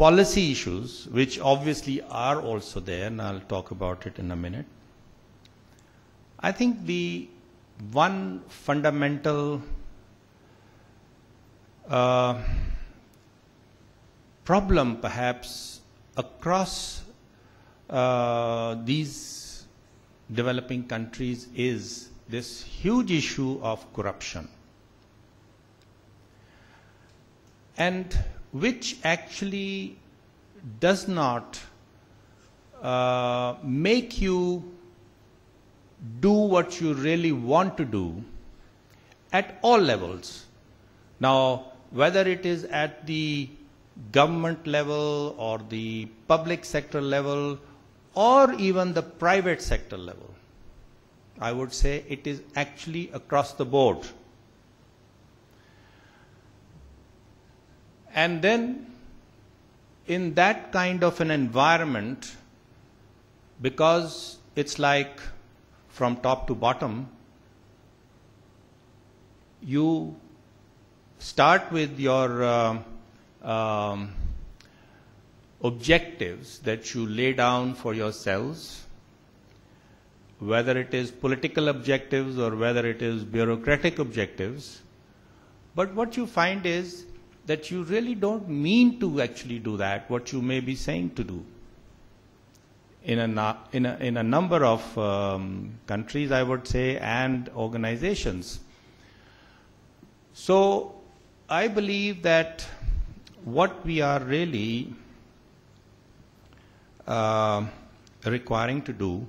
policy issues, which obviously are also there, and I'll talk about it in a minute. I think the one fundamental problem perhaps across these developing countries is this huge issue of corruption, and which actually does not make you do what you really want to do at all levels. Now, whether it is at the government level or the public sector level or even the private sector level, I would say it is actually across the board. And then in that kind of an environment, because it's like from top to bottom, you start with your objectives that you lay down for yourselves, whether it is political objectives or whether it is bureaucratic objectives. But what you find is that you really don't mean to actually do that, what you may be saying to do. In a number of countries, I would say, and organizations. So I believe that what we are really requiring to do,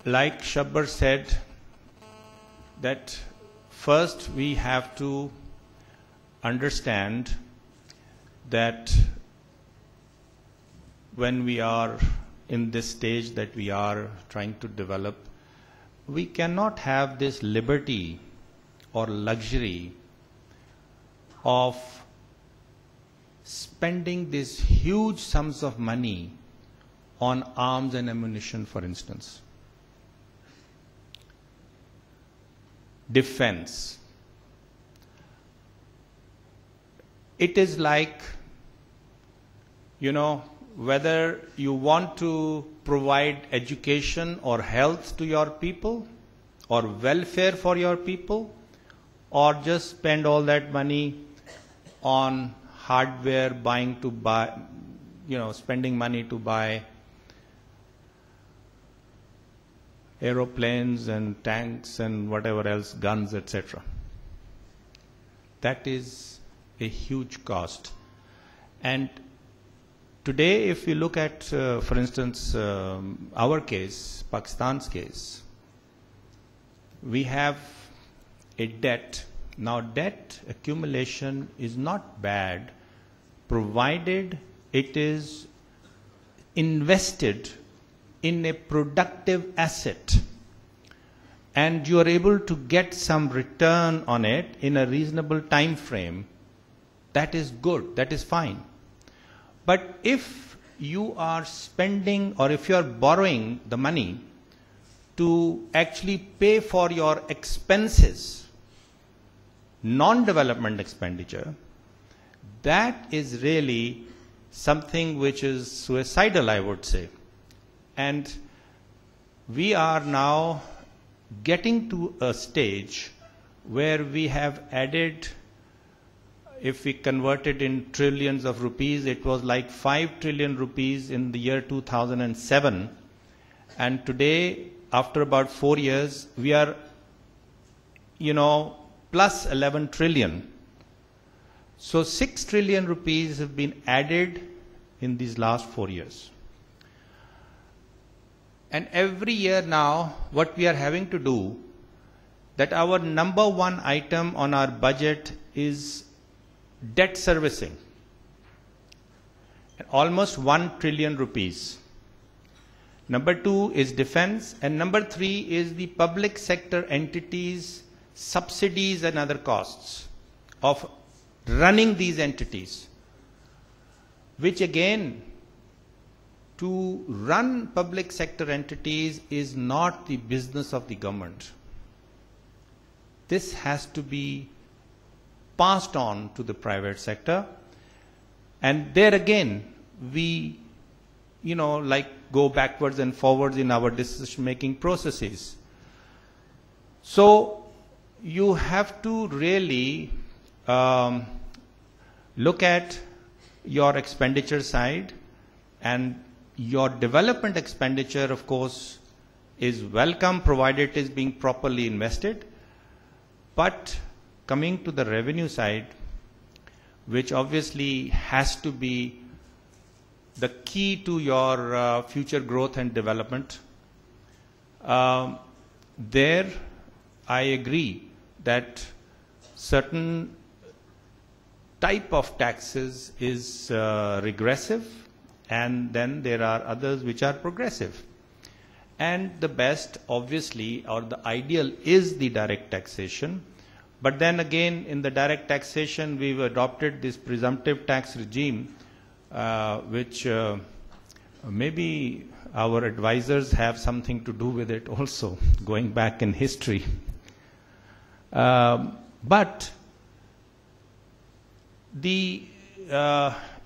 like Shabbar said, that first we have to understand that when we are in this stage that we are trying to develop, we cannot have this liberty or luxury of spending these huge sums of money on arms and ammunition, for instance. Defense. It is like, you know, whether you want to provide education or health to your people or welfare for your people, or just spend all that money on hardware, spending money to buy aeroplanes and tanks and whatever else, guns, etc. That is a huge cost. And today, if you look at, for instance, our case, Pakistan's case, we have a debt. Now, debt accumulation is not bad, provided it is invested in a productive asset and you are able to get some return on it in a reasonable time frame. That is good, that is fine. But if you are spending or if you are borrowing the money to actually pay for your expenses, non-development expenditure, that is really something which is suicidal, I would say. And we are now getting to a stage where we have added, if we convert it in trillions of rupees, it was like 5 trillion rupees in the year 2007. And today, after about 4 years, we are, plus 11 trillion. So 6 trillion rupees have been added in these last 4 years. And every year now, what we are having to do, that our number one item on our budget is debt servicing, almost 1 trillion rupees. Number 2 is defense, and number 3 is the public sector entities, subsidies and other costs of running these entities, which again, to run public sector entities is not the business of the government. This has to be passed on to the private sector, And there again, we, like go backwards and forwards in our decision-making processes. So you have to really look at your expenditure side, and your development expenditure, of course, is welcome provided it is being properly invested. But coming to the revenue side, which obviously has to be the key to your future growth and development, there I agree that certain type of taxes is regressive, and then there are others which are progressive. And the best, obviously, or the ideal is the direct taxation. But then again, in the direct taxation, we've adopted this presumptive tax regime, which maybe our advisors have something to do with it also, going back in history. But the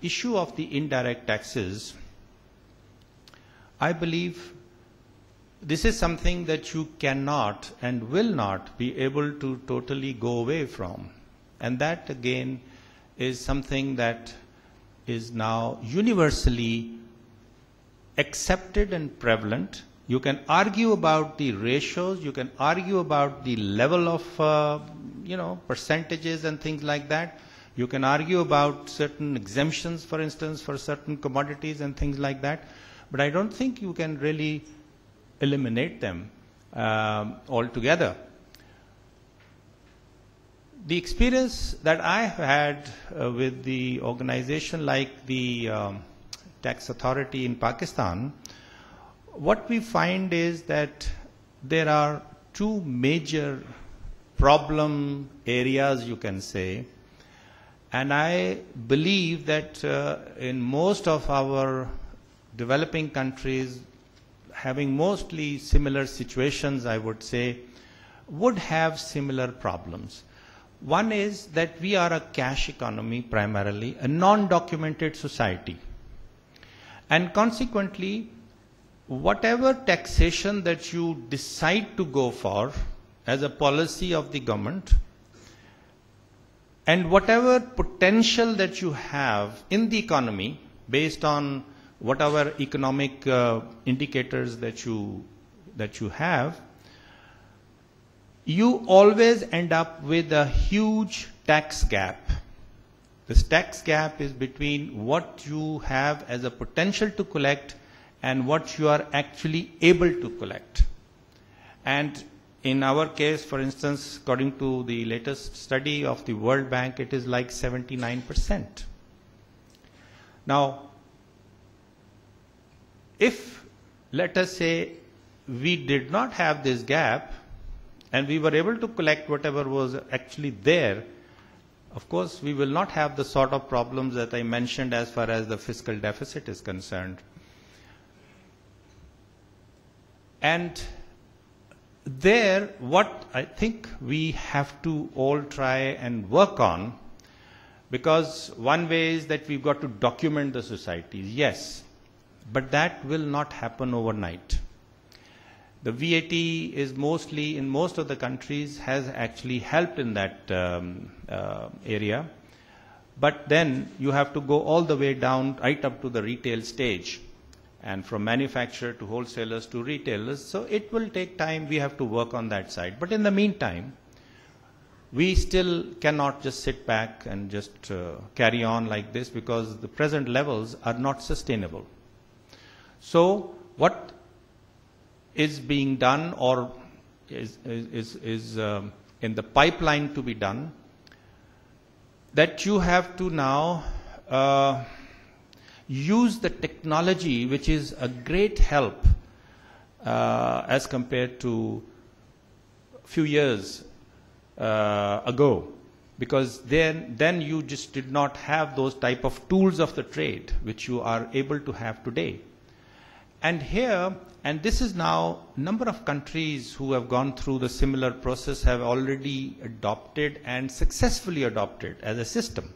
issue of the indirect taxes, I believe this is something that you cannot and will not be able to totally go away from. And that again is something that is now universally accepted and prevalent. You can argue about the ratios, you can argue about the level of percentages and things like that. You can argue about certain exemptions, for instance, for certain commodities and things like that. But I don't think you can really eliminate them altogether. The experience that I had with the organization like the tax authority in Pakistan, what we find is that there are two major problem areas, you can say. And I believe that in most of our developing countries, having mostly similar situations, I would say, would have similar problems. One is that we are a cash economy primarily, a non-documented society. And consequently, whatever taxation that you decide to go for as a policy of the government, and whatever potential that you have in the economy based on whatever economic indicators that you have, you always end up with a huge tax gap. This tax gap is between what you have as a potential to collect and what you are actually able to collect. And in our case, for instance, according to the latest study of the World Bank, it is like 79%. Now, if, let us say, we did not have this gap and we were able to collect whatever was actually there, of course, we will not have the sort of problems that I mentioned as far as the fiscal deficit is concerned. And there, what I think we have to all try and work on, because one way is that we've got to document the societies, yes, but that will not happen overnight. The VAT is mostly, in most of the countries, has actually helped in that area. But then you have to go all the way down, right up to the retail stage, and from manufacturer to wholesalers to retailers. So it will take time. We have to work on that side. But in the meantime, we still cannot just sit back and just carry on like this, because the present levels are not sustainable. So what is being done, or is in the pipeline to be done, that you have to now use the technology, which is a great help as compared to a few years ago, because then you just did not have those type of tools of the trade which you are able to have today. And here, and this is now, number of countries who have gone through the similar process have already adopted and successfully adopted as a system.